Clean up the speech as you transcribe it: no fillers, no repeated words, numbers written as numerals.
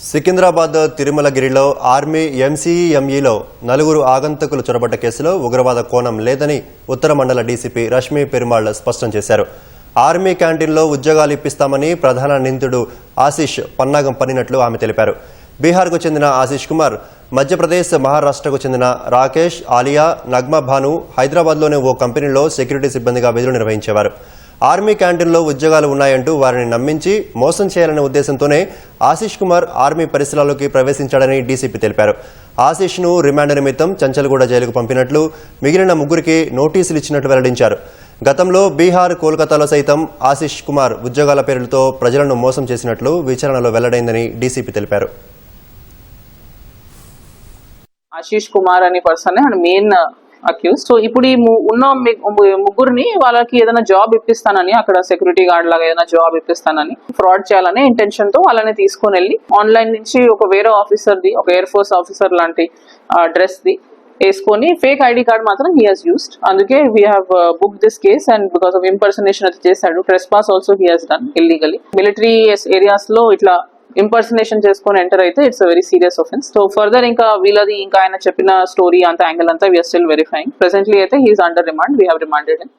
Secunderabad తిరుమలగిరిలో army ఎంసీఎంఈలో నలుగురు ఆగంతకులు చొరబడ్డ కేసులో ఉగ్రవాద కోణం లేదని ఉత్తర మండల డీసీపీ రష్మీ పెరుమాళ్ స్పష్టం చేశారు. ఆర్మీ క్యాంటీన్లో ఉద్యోగాలు ఇప్పిస్తామని ప్రధాన నిందితుడు ఆశీష్ పన్నాగం పన్నినట్లు ఆమె తెలిపారు. బీహార్కు చెందిన ఆశీష్ కుమార్, మధ్యప్రదేశ్, మహారాష్ట్రకు చెందిన రాకేష్, ఆలియా, నగ్మా భాను హైదరాబాద్లోని ఓ కంపెనీలో సెక్యూరిటీ సిబ్బందిగా విధులు నిర్వహించేవారు. ఆర్మీ క్యాంటీన్లో ఉద్యోగాలు ఉన్నాయంటూ వారిని నమ్మించి మోసం చేయాలనే ఉద్దేశంతోనే ఆశీష్ కుమార్ ఆర్మీ పరిసరాల్లోకి ప్రవేశించాడని డీసీపీ తెలిపారు. ఆశీష్ను రిమాండ్ నిమిత్తం చంచల్గూడ జైలుకు పంపినట్లు, మిగిలిన ముగ్గురికి నోటీసులు ఇచ్చినట్లు వెల్లడించారు. గతంలో బీహార్, కోల్కతాలో సైతం ఆశీష్ కుమార్ ఉద్యోగాల పేర్లతో ప్రజలను మోసం చేసినట్లు విచారణలో వెల్లడైందని డీసీపీ తెలిపారు. ఆశీష్ కుమార్ అనే person and main accused. So ఇప్పుడు ఈ ఉన్న ముగ్గురిని వాళ్ళకి ఏదైనా జాబ్ ఇప్పిస్తానని, అక్కడ సెక్యూరిటీ గార్డ్ లాగా ఏదైనా జాబ్ ఇప్పిస్తానని ఫ్రాడ్ చేయాలనే ఇంటెన్షన్ తో వాళ్ళని తీసుకొని వెళ్ళి ఆన్లైన్ నుంచి ఒక వేరే ఆఫీసర్ ది, ఒక ఎయిర్ ఫోర్స్ ఆఫీసర్ లాంటి డ్రెస్ ది వేసుకొని ఫేక్ ఐడి కార్డ్ మాత్రం హీ హాజ్ యూస్డ్. అందుకే we have book this case and because of impersonation అది చేశాడు. Trespass also he has done illegally. Military areas లో ఇట్లా ఇంపర్సనేషన్ చేసుకొని ఎంటర్ అయితే it's a very serious offence. So further ఇంకా వీళ్ళది ఇంకా ఆయన చెప్పిన స్టోరీ అంత యాంగిల్ అంతా వీఆర్ స్టిల్ వెరిఫైయింగ్. ప్రెసెంట్లీ అయితే he is under remand. We have remanded him.